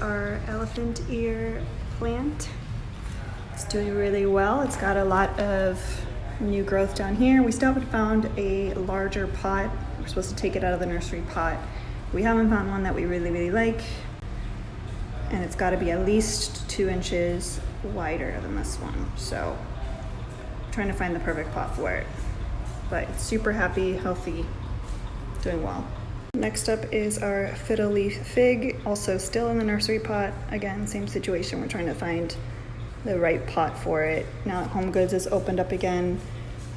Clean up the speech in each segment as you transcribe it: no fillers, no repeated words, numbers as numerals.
our elephant ear plant. It's doing really well. It's got a lot of new growth down here. We still haven't found a larger pot. We're supposed to take it out of the nursery pot. We haven't found one that we really like. And it's got to be at least 2 inches wider than this one. So I'm trying to find the perfect pot for it. But it's super happy, healthy, doing well. Next up is our Fiddly Fig, also still in the nursery pot. Again, same situation. We're trying to find the right pot for it. Now that Home Goods has opened up again,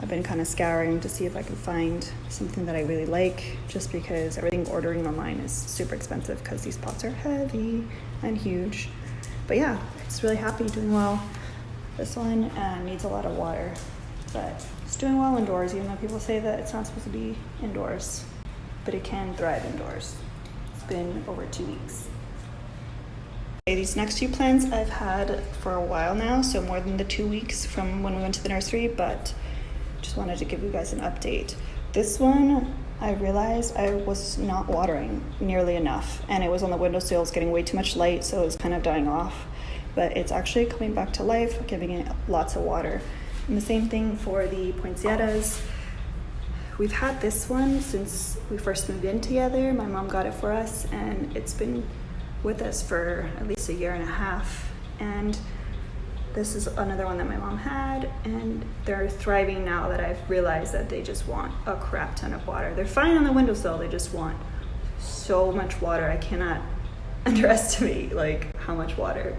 I've been kind of scouring to see if I can find something that I really like, just because everything ordering online is super expensive because these pots are heavy and huge. But yeah, it's really happy, doing well. This one needs a lot of water, but it's doing well indoors, even though people say that it's not supposed to be indoors, but it can thrive indoors. It's been over 2 weeks. Okay, these next 2 plants I've had for a while now, so more than the 2 weeks from when we went to the nursery, but just wanted to give you guys an update. This one, I realized I was not watering nearly enough, and it was on the windowsill. It's getting way too much light, so it was kind of dying off, but it's actually coming back to life, giving it lots of water. And the same thing for the Poinsettias. We've had this one since we first moved in together. My mom got it for us, and it's been with us for at least a year and a half. And this is another one that my mom had, and they're thriving now that I've realized that they just want a crap ton of water. They're fine on the windowsill, they just want so much water. I cannot underestimate like how much water.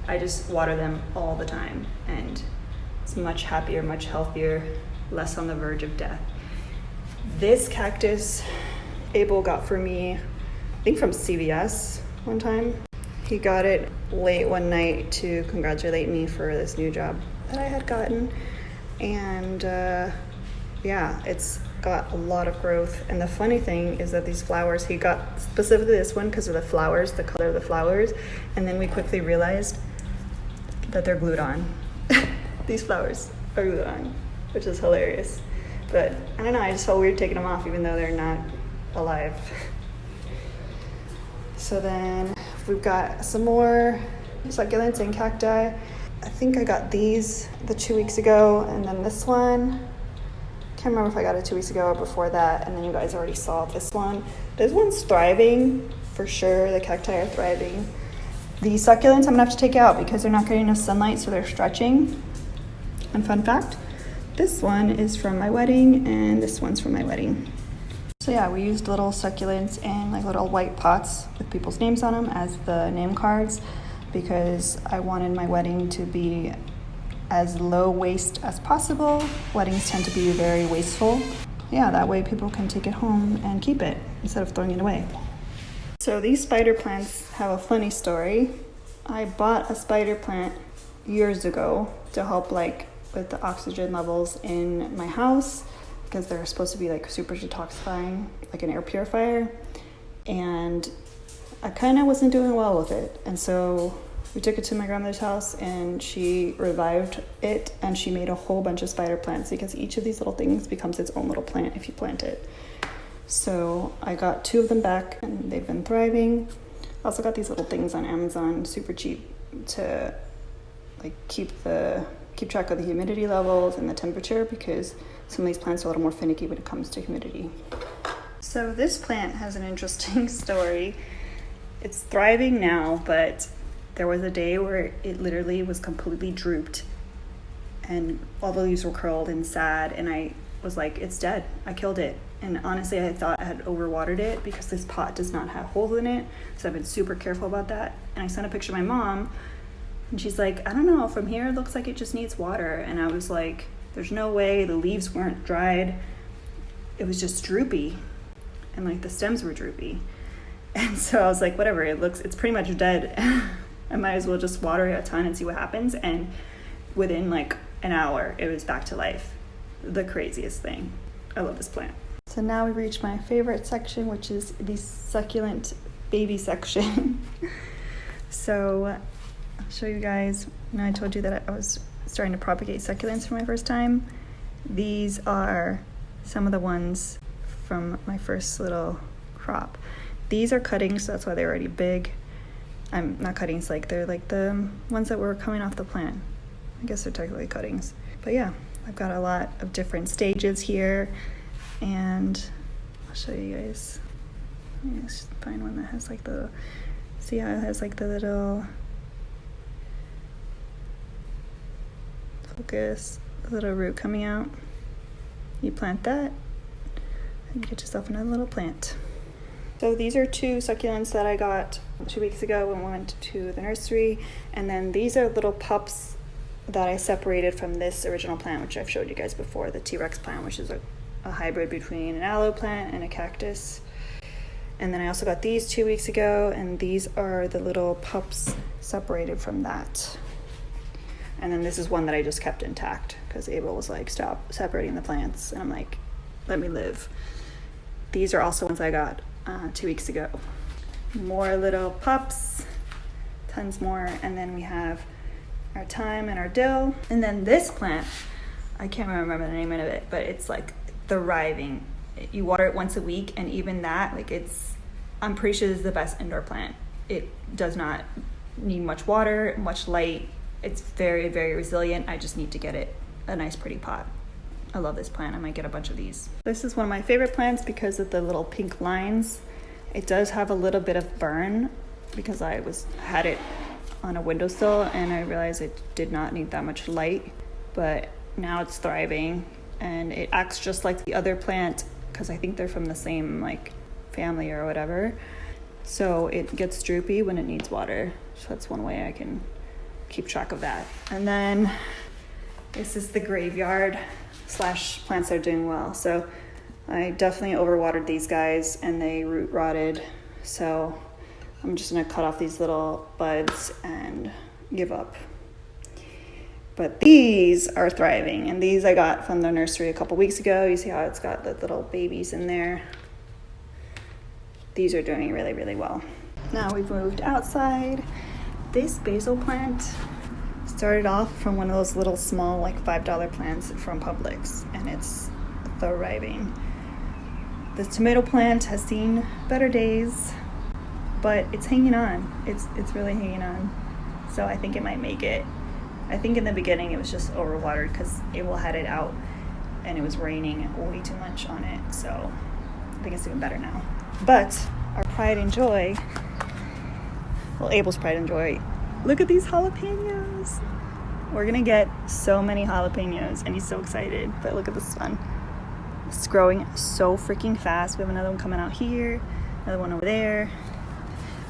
I just water them all the time, and it's much happier, much healthier, less on the verge of death. This cactus Abel got for me, I think from CVS one time. He got it late one night to congratulate me for this new job that I had gotten. And yeah, it's got a lot of growth. And the funny thing is that these flowers, he got specifically this one because of the flowers, the color of the flowers. And then we quickly realized that they're glued on. These flowers are glued on, which is hilarious. But I don't know, I just felt weird taking them off even though they're not alive. So then we've got some more succulents and cacti. I think I got these the 2 weeks ago, and then this one. Can't remember if I got it 2 weeks ago or before that, and then you guys already saw this one. This one's thriving for sure. The cacti are thriving. The succulents I'm gonna have to take out because they're not getting enough sunlight, so they're stretching. And fun fact, this one is from my wedding, and this one's from my wedding. So yeah, we used little succulents and like little white pots with people's names on them as the name cards because I wanted my wedding to be as low waste as possible. Weddings tend to be very wasteful. Yeah, that way people can take it home and keep it instead of throwing it away. So these spider plants have a funny story. I bought a spider plant years ago to help like with the oxygen levels in my house, because they're supposed to be like super detoxifying, like an air purifier. And I kind of wasn't doing well with it. And so we took it to my grandmother's house and she revived it, and she made a whole bunch of spider plants because each of these little things becomes its own little plant if you plant it. So I got 2 of them back and they've been thriving. I also got these little things on Amazon, super cheap, to like keep track of the humidity levels and the temperature, because some of these plants are a little more finicky when it comes to humidity. So this plant has an interesting story. It's thriving now, but there was a day where it literally was completely drooped and all the leaves were curled and sad, and I was like, it's dead. I killed it. And honestly, I thought I had overwatered it because this pot does not have holes in it. So I've been super careful about that. And I sent a picture to my mom, and she's like, I don't know, from here it looks like it just needs water. And I was like, there's no way. The leaves weren't dried. It was just droopy. And like the stems were droopy. And so I was like, whatever, it's pretty much dead. I might as well just water it a ton and see what happens. And within like an hour, it was back to life. The craziest thing. I love this plant. So now we reached my favorite section, which is the succulent baby section. So I'll show you guys. Now I told you that I was starting to propagate succulents for my first time. These are some of the ones from my first little crop. These are cuttings, so that's why they're already big. I'm not cuttings, like they're like the ones that were coming off the plant. I guess they're technically cuttings. But yeah, I've got a lot of different stages here, and I'll show you guys. Let me just find one that has like the, see how it has like the little focus, the little root coming out. You plant that and you get yourself another little plant. So these are 2 succulents that I got 2 weeks ago when we went to the nursery, and then these are little pups that I separated from this original plant, which I've showed you guys before, the T-Rex plant, which is a hybrid between an aloe plant and a cactus. And then I also got these 2 weeks ago, and these are the little pups separated from that. And then this is one that I just kept intact because Abel was like, stop separating the plants. And I'm like, let me live. These are also ones I got 2 weeks ago. More little pups, tons more. And then we have our thyme and our dill. And then this plant, I can't remember the name of it, but it's like thriving. You water it once a week, and even that, like I'm pretty sure this is the best indoor plant. It does not need much water, much light. It's very, very resilient. I just need to get it a nice pretty pot. I love this plant. I might get a bunch of these. This is one of my favorite plants because of the little pink lines. It does have a little bit of burn because I had it on a windowsill and I realized it did not need that much light, but now it's thriving and it acts just like the other plant because I think they're from the same like family or whatever. So it gets droopy when it needs water. So that's one way I can keep track of that. And then this is the graveyard / plants that are doing well. So I definitely overwatered these guys and they root rotted. So I'm just gonna cut off these little buds and give up. But these are thriving, and these I got from the nursery a couple weeks ago. You see how it's got the little babies in there. These are doing really, really well. Now we've moved outside. This basil plant started off from one of those little small like $5 plants from Publix, and it's thriving. This tomato plant has seen better days, but it's hanging on. It's really hanging on. So I think it might make it. I think in the beginning it was just overwatered because Abel had it out and it was raining way too much on it. So I think it's doing better now. But our pride and joy, well, Abel's pride and joy, look at these jalapenos. We're gonna get so many jalapenos and he's so excited, but look at this one. It's growing so freaking fast. We have another one coming out here, another one over there.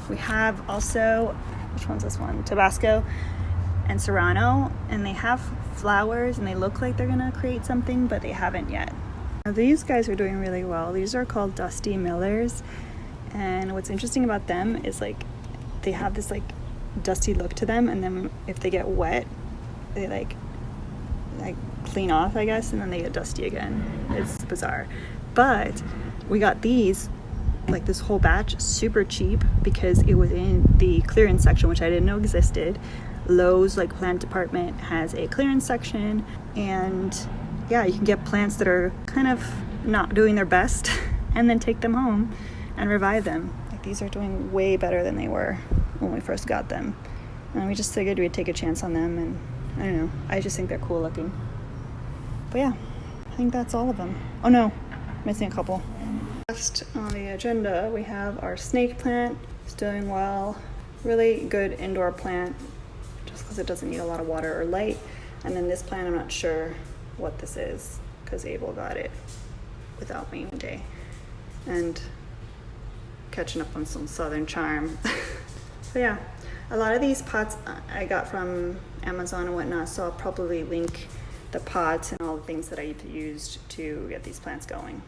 We have also, which one's this one? Tabasco and Serrano, and they have flowers and they look like they're gonna create something, but they haven't yet. Now, these guys are doing really well. These are called Dusty Millers, and what's interesting about them is like they have this like dusty look to them, and then if they get wet, they like clean off, I guess, and then they get dusty again. It's bizarre. But we got these, like this whole batch, super cheap because it was in the clearance section, which I didn't know existed. Lowe's like plant department has a clearance section, and yeah, you can get plants that are kind of not doing their best and then take them home and revive them. Like these are doing way better than they were when we first got them, and we just figured we'd take a chance on them, and I don't know, I just think they're cool looking. But yeah, I think that's all of them. Oh no, missing a couple. Next on the agenda we have our snake plant. It's doing well. Really good indoor plant just because it doesn't need a lot of water or light. And then this plant, I'm not sure what this is because Abel got it without me one day and catching up on some Southern charm. So yeah, a lot of these pots I got from Amazon and whatnot, so I'll probably link the pots and all the things that I've used to get these plants going.